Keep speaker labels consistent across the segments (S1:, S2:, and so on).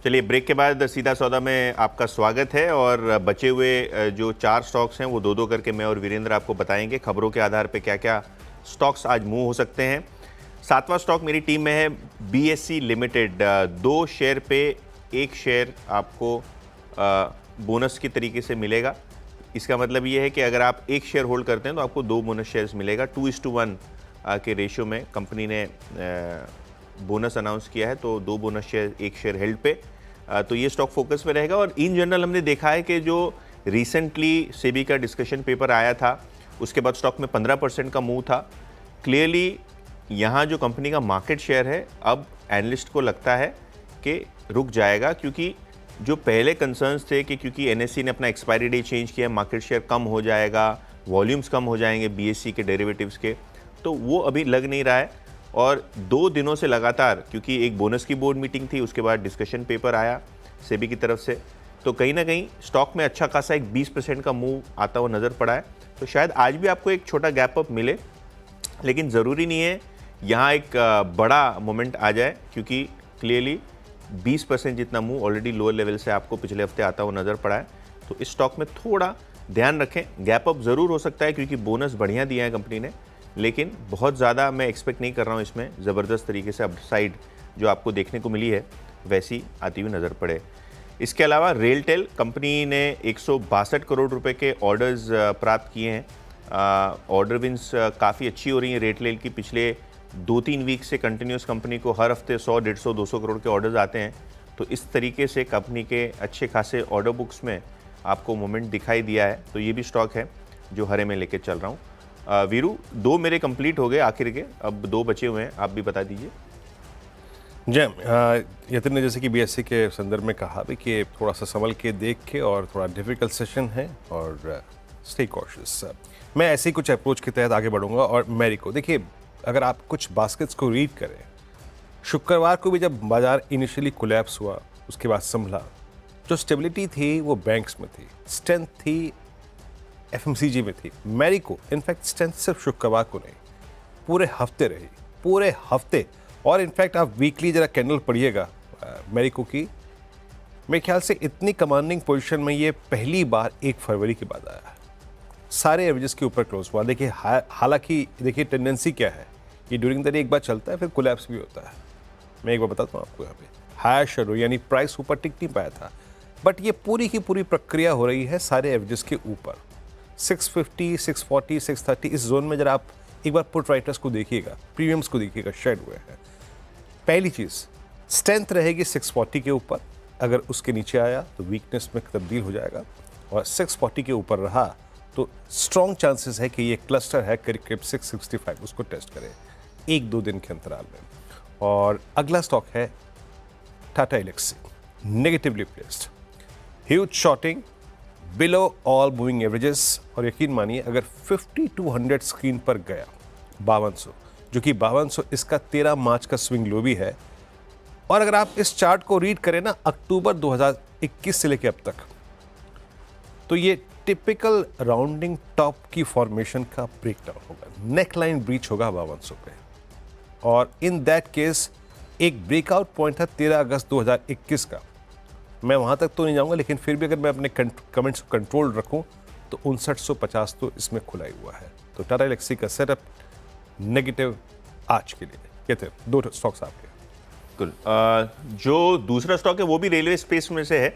S1: चलिए, ब्रेक के बाद सीधा सौदा में आपका स्वागत है। और बचे हुए जो 4 स्टॉक्स हैं वो दो दो करके मैं और वीरेंद्र आपको बताएंगे खबरों के आधार पे क्या क्या स्टॉक्स आज मूव हो सकते हैं। 7वां स्टॉक मेरी टीम में है बीएसई लिमिटेड। 2 शेयर पे 1 शेयर आपको बोनस की तरीके से मिलेगा। इसका मतलब ये है कि अगर आप 1 शेयर होल्ड करते हैं तो आपको 2 बोनस शेयर्स मिलेगा। 2:1 के रेशियो में कंपनी ने बोनस अनाउंस किया है, तो 2 बोनस शेयर 1 शेयर हेल्ड पे। तो ये स्टॉक फोकस में रहेगा। और इन जनरल हमने देखा है कि जो रिसेंटली सेबी का डिस्कशन पेपर आया था उसके बाद स्टॉक में 15% का मूव था। क्लियरली यहाँ जो कंपनी का मार्केट शेयर है अब एनालिस्ट को लगता है कि रुक जाएगा, क्योंकि जो पहले कंसर्न्स थे कि क्योंकि एनएससी ने अपना एक्सपायरी डे चेंज किया, मार्केट शेयर कम हो जाएगा, वॉल्यूम्स कम हो जाएंगे बीएसई के डेरिवेटिव्स के, तो वो अभी लग नहीं रहा है। और 2 दिनों से लगातार, क्योंकि एक बोनस की बोर्ड मीटिंग थी, उसके बाद डिस्कशन पेपर आया सेबी की तरफ से, तो कहीं ना कहीं स्टॉक में अच्छा खासा एक 20% का मूव आता हुआ नज़र पड़ा है। तो शायद आज भी आपको एक छोटा गैप अप मिले, लेकिन ज़रूरी नहीं है यहाँ एक बड़ा मोमेंट आ जाए, क्योंकि क्लियरली 20% जितना मूव ऑलरेडी लोअर लेवल से आपको पिछले हफ्ते आता हुआ नज़र पड़ा है। तो इस स्टॉक में थोड़ा ध्यान रखें, गैप अप ज़रूर हो सकता है क्योंकि बोनस बढ़िया दिया है कंपनी ने, लेकिन बहुत ज़्यादा मैं एक्सपेक्ट नहीं कर रहा हूँ इसमें ज़बरदस्त तरीके से अपसाइड जो आपको देखने को मिली है वैसी आती हुई नज़र पड़े। इसके अलावा रेलटेल कंपनी ने 162 करोड़ रुपए के ऑर्डर्स प्राप्त किए हैं। ऑर्डर विंस काफ़ी अच्छी हो रही हैं रेलटेल की। पिछले 2-3 वीक से कंटिन्यूस कंपनी को हर हफ्ते 100, 150, 200 करोड़ के ऑर्डर्स आते हैं। तो इस तरीके से कंपनी के अच्छे खासे ऑर्डर बुक्स में आपको मोमेंट दिखाई दिया है। तो ये भी स्टॉक है जो हरे में लेके चल रहा हूँ। वीरू, 2 मेरे कंप्लीट हो गए आखिर के, अब 2 बचे हुए हैं, आप भी बता दीजिए।
S2: जय, यतिन ने जैसे कि बीएससी के संदर्भ में कहा भी कि थोड़ा सा संभल के देख के, और थोड़ा डिफिकल्ट सेशन है और स्टे कॉशियस। मैं ऐसे ही कुछ अप्रोच के तहत आगे बढ़ूंगा। और मैरिको, देखिए अगर आप कुछ बास्केट्स को रीड करें, शुक्रवार को भी जब बाजार इनिशियली कोलैप्स हुआ उसके बाद संभला, जो स्टेबिलिटी थी वो बैंक्स में थी, स्ट्रेंथ थी एफएमसीजी में थी। मैरिको इनफैक्ट स्ट्रेंथ सिर्फ शुक्रवार को नहीं, पूरे हफ्ते रही, पूरे हफ्ते। और इनफैक्ट आप वीकली जरा कैंडल पढ़िएगा मैरिको की, मेरे ख्याल से इतनी कमांडिंग पोजीशन में ये पहली बार 1 फरवरी के बाद आया है। सारे एवरेजेस के ऊपर क्लोज हुआ। देखिए हालांकि देखिए टेंडेंसी क्या है कि ड्यूरिंग द डे एक बार चलता है फिर कोलैप्स भी होता है। मैं एक बार बताता हूँ आपको, यहाँ पे हायर शेडो यानी प्राइस ऊपर टिक नहीं पाया था, बट ये पूरी की पूरी प्रक्रिया हो रही है सारे एवरेजेस के ऊपर। 650, 640, 630 इस जोन में जरा आप एक बार पुट राइटर्स को देखिएगा, प्रीमियम्स को देखिएगा, शेड हुए हैं। पहली चीज़, स्ट्रेंथ रहेगी 640 के ऊपर, अगर उसके नीचे आया तो वीकनेस में तब्दील हो जाएगा, और 640 के ऊपर रहा तो स्ट्रॉन्ग चांसेस है कि ये क्लस्टर है करीब 665, उसको टेस्ट करें 1-2 दिन के अंतराल में। और अगला स्टॉक है Tata Elxsi, negatively placed, huge shorting below all moving averages. और यकीन मानिए अगर 5200 स्क्रीन पर गया 5200, जो कि 5200 इसका 13 मार्च का स्विंग लो भी है। और अगर आप इस चार्ट को रीड करें ना अक्टूबर 2021 से लेकर अब तक, तो ये टिपिकल राउंडिंग टॉप की फॉर्मेशन का ब्रेकडाउन होगा, नेक लाइन ब्रीच होगा 5200 पे। और इन दैट केस एक ब्रेकआउट पॉइंट था 13 अगस्त 2021 का। मैं वहाँ तक तो नहीं जाऊँगा, लेकिन फिर भी अगर मैं अपने कमेंट्स को कंट्रोल रखूँ तो 5950 तो इसमें खुला ही हुआ है। तो टाटा एल्क्सी का सेटअप नेगेटिव आज के लिए। ये थे 2 स्टॉक्स आपके।
S1: बिल्कुल। जो दूसरा स्टॉक है वो भी रेलवे स्पेस में से है,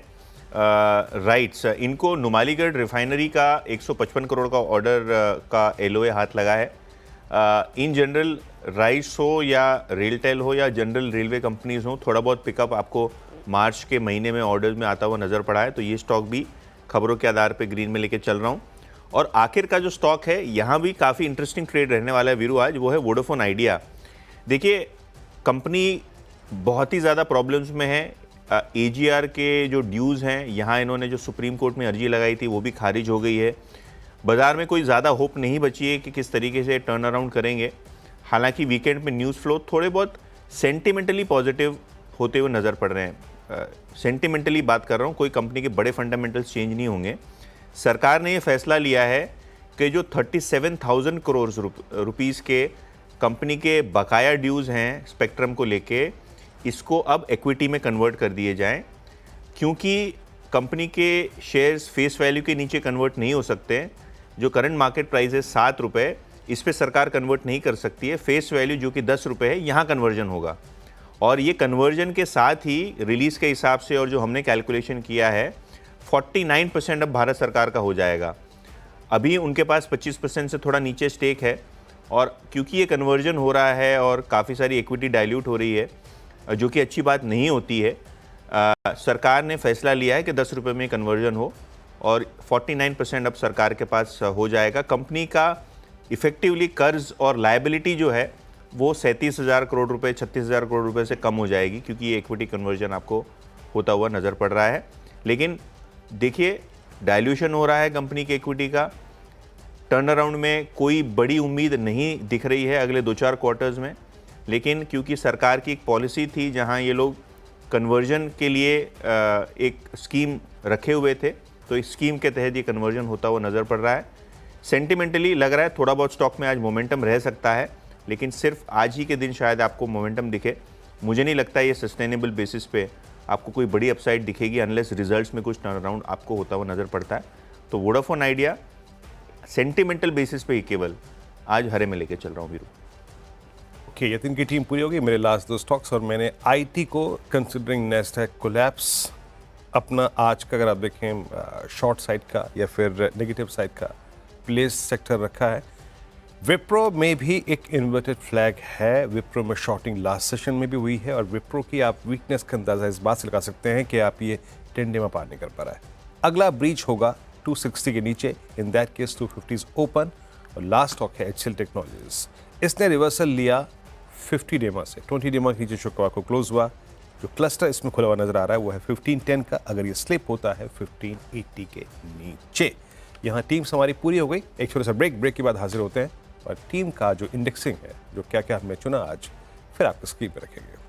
S1: राइट्स। इनको नुमालीगढ़ रिफाइनरी का 155 करोड़ का ऑर्डर का एलओए हाथ लगा है। इन जनरल राइट्स हो या रेलटेल हो या जनरल रेलवे कंपनीज हो, थोड़ा बहुत पिकअप आपको मार्च के महीने में ऑर्डर्स में आता हुआ नज़र पड़ा है। तो ये स्टॉक भी खबरों के आधार पे ग्रीन में लेके चल रहा हूँ। और आखिर का जो स्टॉक है यहाँ भी काफ़ी इंटरेस्टिंग ट्रेड रहने वाला है वीरू आज, वो है वोडाफोन आइडिया। देखिए कंपनी बहुत ही ज़्यादा प्रॉब्लम्स में है। एजीआर के जो ड्यूज़ हैं, यहाँ इन्होंने जो सुप्रीम कोर्ट में अर्जी लगाई थी वो भी खारिज हो गई है। बाज़ार में कोई ज़्यादा होप नहीं बची है कि किस तरीके से टर्न अराउंड करेंगे। हालांकि वीकेंड में न्यूज़ फ्लो थोड़े बहुत सेंटिमेंटली पॉजिटिव होते हुए नज़र पड़ रहे हैं। सेंटिमेंटली बात कर रहा हूँ, कोई कंपनी के बड़े फंडामेंटल्स चेंज नहीं होंगे। सरकार ने ये फैसला लिया है कि जो 37,000 करोड़ रुपीज़ के कंपनी के बकाया ड्यूज़ हैं स्पेक्ट्रम को लेके, इसको अब इक्विटी में कन्वर्ट कर दिए जाएं। क्योंकि कंपनी के शेयर्स फेस वैल्यू के नीचे कन्वर्ट नहीं हो सकते हैं। जो करंट मार्केट प्राइस है 7 रुपये, इस पे सरकार कन्वर्ट नहीं कर सकती है। फेस वैल्यू जो कि 10 रुपये है, यहाँ कन्वर्जन होगा। और ये कन्वर्जन के साथ ही रिलीज़ के हिसाब से और जो हमने कैलकुलेशन किया है 49% अब भारत सरकार का हो जाएगा। अभी उनके पास 25% से थोड़ा नीचे स्टेक है, और क्योंकि ये कन्वर्जन हो रहा है और काफ़ी सारी इक्विटी डाइल्यूट हो रही है, जो कि अच्छी बात नहीं होती है, सरकार ने फैसला लिया है कि 10 रुपये में कन्वर्जन हो और 49% अब सरकार के पास हो जाएगा। कंपनी का इफ़ेक्टिवली कर्ज और लायबिलिटी जो है वो 37,000 करोड़ रुपए, 36,000 करोड़ रुपए से कम हो जाएगी, क्योंकि ये इक्विटी कन्वर्जन आपको होता हुआ नज़र पड़ रहा है। लेकिन देखिए, डाइल्यूशन हो रहा है कंपनी के इक्विटी का। टर्न अराउंड में कोई बड़ी उम्मीद नहीं दिख रही है अगले 2-4 क्वार्टर्स में, लेकिन क्योंकि सरकार की एक पॉलिसी थी जहां ये लोग कन्वर्जन के लिए एक स्कीम रखे हुए थे, तो इस स्कीम के तहत ये कन्वर्जन होता हुआ नज़र पड़ रहा है। सेंटिमेंटली लग रहा है थोड़ा बहुत स्टॉक में आज मोमेंटम रह सकता है, लेकिन सिर्फ आज ही के दिन शायद आपको मोमेंटम दिखे। मुझे नहीं लगता ये सस्टेनेबल बेसिस पे आपको कोई बड़ी अपसाइड दिखेगी, अनलेस रिजल्ट्स में कुछ टर्न अराउंड आपको होता हुआ नज़र पड़ता है। तो वोडाफोन आइडिया सेंटिमेंटल बेसिस पे ही केवल आज हरे में लेके चल रहा हूँ वीरू।
S2: ओके, यतिन की टीम पूरी होगी। मेरे लास्ट 2 स्टॉक्स, और मैंने आईटी को कंसिडरिंग नेस्डैक कोलैप्स अपना आज का, अगर आप देखें शॉर्ट साइड का या फिर नेगेटिव साइड का प्लेस सेक्टर रखा है। विप्रो में भी एक इन्वर्टेड फ्लैग है। विप्रो में शॉर्टिंग लास्ट सेशन में भी हुई है, और विप्रो की आप वीकनेस का अंदाजा इस बात से लगा सकते हैं कि आप ये 10 डे में पार नहीं कर पा रहा है। अगला ब्रीच होगा 260 के नीचे, इन दैट केस 250 ओपन। और लास्ट स्टॉक है एचसीएल टेक्नोलॉजीज। इसने रिवर्सल लिया 50 डेमा से, 20 डेमा के नीचे शुक्रवार को क्लोज हुआ। जो क्लस्टर इसमें खुला हुआ नजर आ रहा है वो है 1510 का, अगर ये स्लिप होता है 1580 के नीचे। यहाँ टीम्स हमारी पूरी हो गई। एक छोटा सा ब्रेक के बाद हाजिर होते हैं, और टीम का जो इंडेक्सिंग है, जो क्या क्या हमने चुना आज, फिर आपको स्क्रीन पर रखेंगे।